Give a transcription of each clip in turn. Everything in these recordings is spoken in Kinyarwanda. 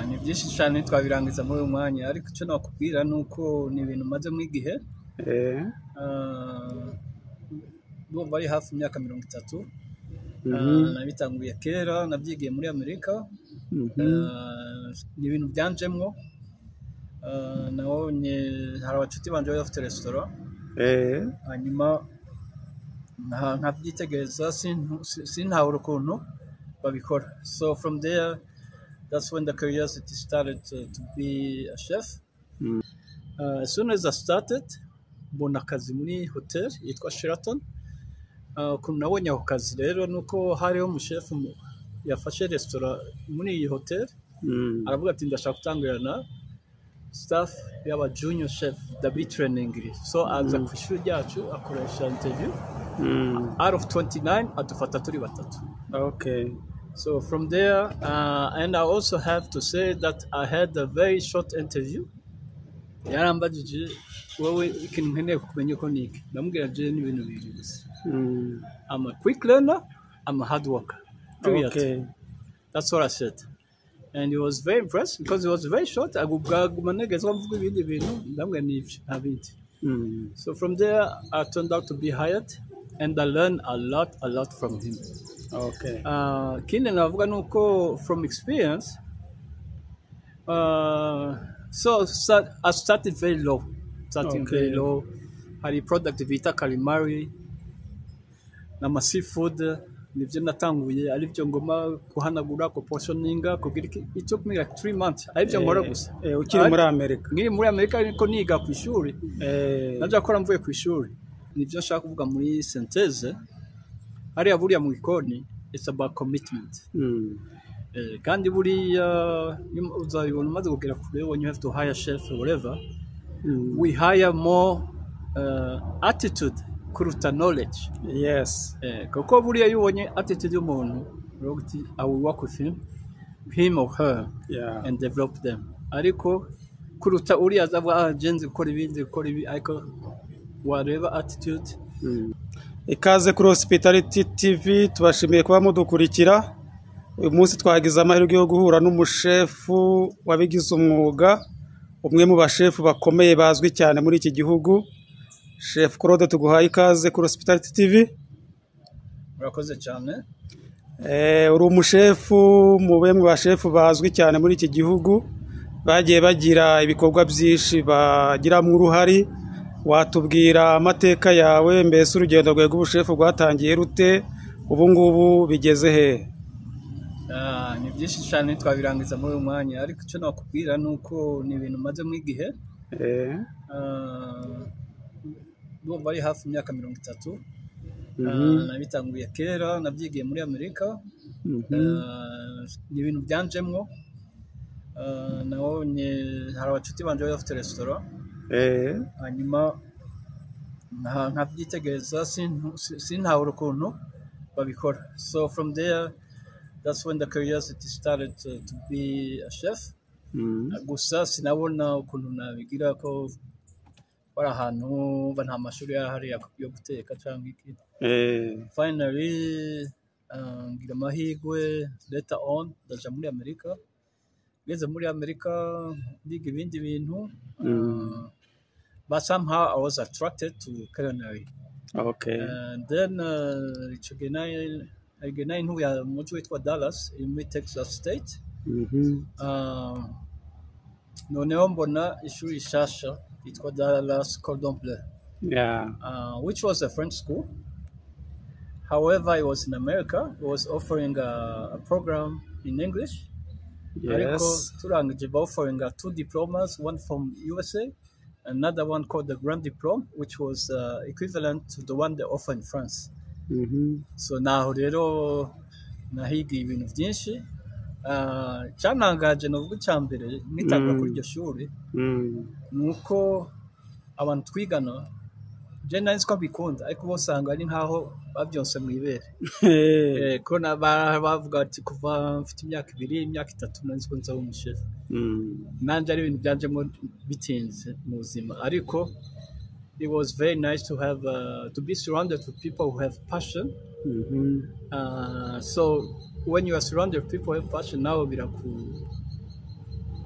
Ni byinshi cyane twabirangiza muri uyu mwanya, ariko icyo nakubwira ni uko ni ibintu mazemo igihe. Ndumva ari hafi imyaka 30. Nabitanguye kera, nabyigiye muri Amerika. Ni ibintu byanjemwo. Nabonye hari abacuti banje bari bafite restaurant. Hanyuma nkabyitegereza sintabura ukuntu babikora. So from there, that's when the curiosity started to be a chef. As soon as I started, mbona akazi muri hotel yitwa Sheraton. Ukuntu nabonye ako kazi rero nuko hariho umushefu yafashe restaurant muri iyi hotel. Aravuga ati ndashaka gutangirana staff y'aba junior chef dabi training. So aza ku ishuri ryacu akoresha interview. Out of 29 adufata turi batatu. Okay. So from there, and I also have to say that I had a very short interview. Yarambajije wowe ikintu nkeneye kumenya ko niki. Ndamubwira je ni ibintu bibiri gusa. I'm a quick learner, I'm a hard worker. Period. Okay. That's what I said. And he was very impressed because it was very short. Agubwanegeza mvuga ibindi bintu ndamubwira nivyo ntabindi. So from there, I turned out to be hired, and I learned a lot from him. Okay. Kindi navuga nuko from experience, so I started very low. Very low. Hari product vita calamari na seafood nivyo natanguye, arivyo ngoma kuhanagura ko portioninga kugira it took me like 3 months. Arivyo nkora gusa. Ukiri muri Amerika. Ngiri muri Amerika ariko niga ku ishuri. Naje akora mvuye ku ishuri. Nivyo nshaka kuvuga muri synthèse. Hariya buriya mu gikoni, it's about commitment. Kandi buriya uzabibona umaze kugera kure, when you have to hire chef or whatever, we hire more attitude kuruta knowledge. Yes. Kuko buriya iyo ubonye attitude y'umuntu, I will work with him or her, and develop them. Ariko kuruta uriya azavuga jenzi gukora ibi, ariko whatever attitude. Ikaze kuri Hospitality TV, tubashimiye kuba mudukurikira. Uyu munsi twagize amahirwe yo guhura n'umushefu wabigize umwuga, umwe mu bashefu bakomeye bazwi cyane muri iki gihugu. Chef Claude, tuguhaye ikaze kuri Hospitality TV. Murakoze cyane. Uri umushefu mu bemwe bashefu bazwi cyane muri iki gihugu, bagiye bagira ibikorwa byinshi bagiramo uruhari. Watubwira amateka yawe, mbese urugendo rwawe rw'ubushefu rwatangiye rute, ubu ngubu bigeze he? Ni byinshi cyane twabirangiza muri uyu mwanya, ariko icyo nakubwira ni uko ni ibintu mazemo igihe. Ndumva ari hafi imyaka 30. Nabitanguye kera, nabyigiye muri Amerika. Ni ibintu byanjemwo. Nabonye hari abacuti banje bari bafite restaurant. Hanyuma nkabyitegereza sintabura ukuntu babikora. So from there, that's when the curiosity started to be a chef. Gusa sinabona ukuntu nabigira ko bari ahantu nta mashuri ahari yo guteka cyangwa iki. Finally, ngira amahirwe later on ndaja muri Amerika. Ngeze muri Amerika ndiga ibindi bintu. But somehow I was attracted to culinary. Okay. And then again ntuye mu mujyi witwa Dallas in Texas State. Noneho mbona ishuri shasha yitwa Dallas Cordon Bleu. Which was a French school. However, it was in America. It was offering a program in English. Yes. Turangije offering 2 diplomas, one from USA, another one called the Grand Diploma, which was equivalent to the one they offer in France. So now rero nahiga ibintu byinshi. Cyanangaje no gucyambere nitanga kuri iryo shuri. Nuko abantu twigana je nari ko bikunda, ariko bosanga ari nkaho babyonse mu ibere. Ko bavuga ati kuva mfite imyaka 2 imyaka 3 nari ko nzaho umushefu. Nanje ari ibintu byanjemo bitinze mu buzima, ariko it was very nice to have to be surrounded with people who have passion. So when you are surrounded with people who have passion, now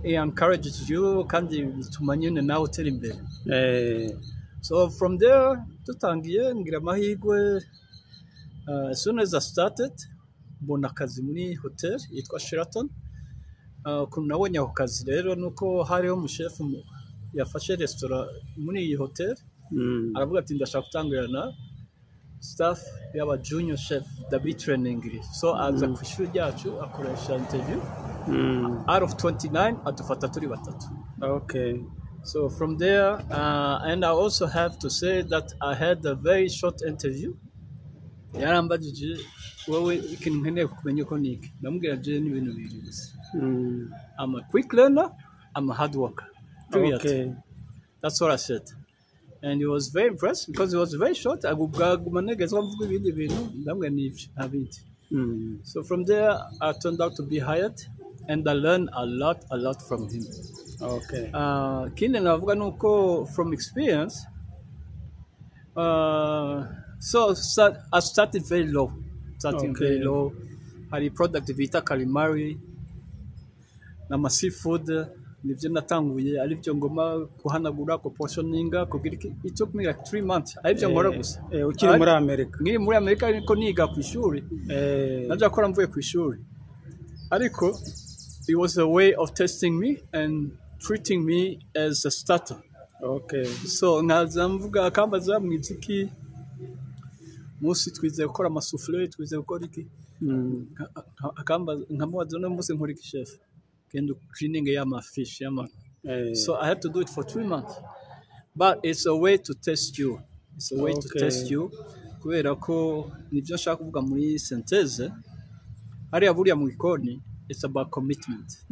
he encourages you kandi bituma nyine nawe utera imbere. So from there tutangiye ngira amahirwe as soon as I started mbona akazi muri hotel yitwa Sheraton. Ukuntu nabonye ako kazi rero nuko hariho umushefu yafashe restaurant muri iyi hotel, aravuga ati ndashaka gutangirana staff y'aba junior chef dabi training. So aza ku ishuri ryacu akoresha interview, out of 29 adufata turi batatu. Okay. So from there and I also have to say that I had a very short interview. Yarambajije wowe ikintu nkeneye kumenya ko niki, ndamubwira je ni ibintu bibiri gusa. I'm a quick learner, I'm a hard worker. Okay. That's what I said. And he was very impressed because it was very short. I would go So from there, I turned out to be hired, and I learned a lot from him. Okay. From experience, so I started very low. Very low. I had product vita calamari, nama seafood. Nibyo natanguye aribyo ngoma kuhanagura ko portioninga kugira it took me like 3 months aribyo ngora gusa ukiri muri America. Ngiri muri America ariko niga ku ishuri naje akora mvuye ku ishuri ariko it was a way of testing me and treating me as a starter. Okay. So naza mvuga akambaza mwiziki musi twize gukora amasoufflé twize gukora iki akambaza nkamubaza no musi nkora iki chef kendo cleaning yama fish yama. So I had to do it for 3 months, but it's a way to test you. It's a way to test you kubera ko nibyo nshaka kuvuga muri synthèse hariya buriya mu gikoni. It's about commitment.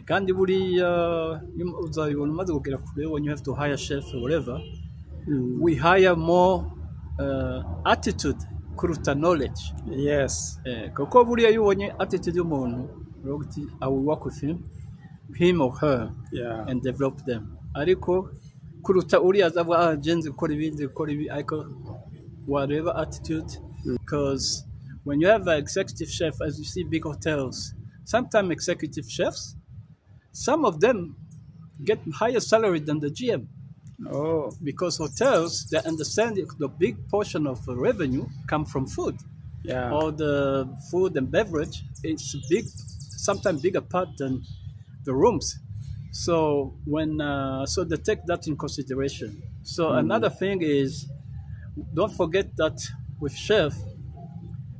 Kandi buriya uzabibona umaze kugera kure when you have to hire chef or whatever, we hire more attitude kuruta knowledge. Yes. Kuko buriya yubonye attitude y'umuntu, I will work with him or her, and develop them. Ariko kuruta uriya azavuga jenzi gukora ibi ariko whatever attitude, because when you have an executive chef, as you see big hotels, sometimes executive chefs, some of them get higher salary than the GM. Because hotels, they understand the big portion of revenue come from food. All the food and beverage, it's big, sometimes bigger part than the rooms. So when so they take that in consideration. So another thing is, don't forget that with chef,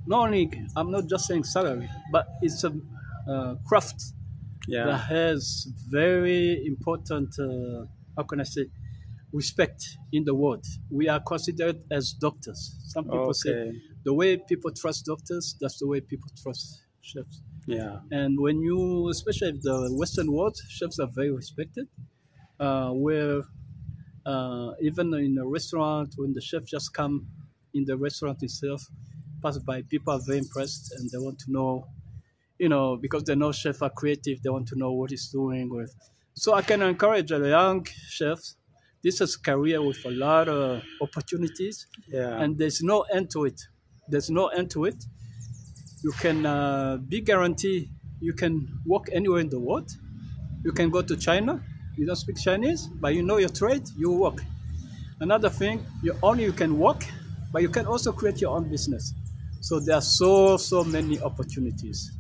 not only I'm not just saying salary, but it's a craft that has very important how can I say, respect in the world. We are considered as doctors. Some people say the way people trust doctors, that's the way people trust chefs. And when you, especially in the Western world, chefs are very respected. Where even in a restaurant, when the chef just come in the restaurant itself, pass by, people are very impressed and they want to know, you know, because they know chefs are creative, they want to know what he's doing with. So I can encourage a young chefs. This is a career with a lot of opportunities, and there's no end to it. There's no end to it. You can be guaranteed you can work anywhere in the world. You can go to China. You don't speak Chinese, but you know your trade, you work. Another thing, you can work, but you can also create your own business. So there are so many opportunities.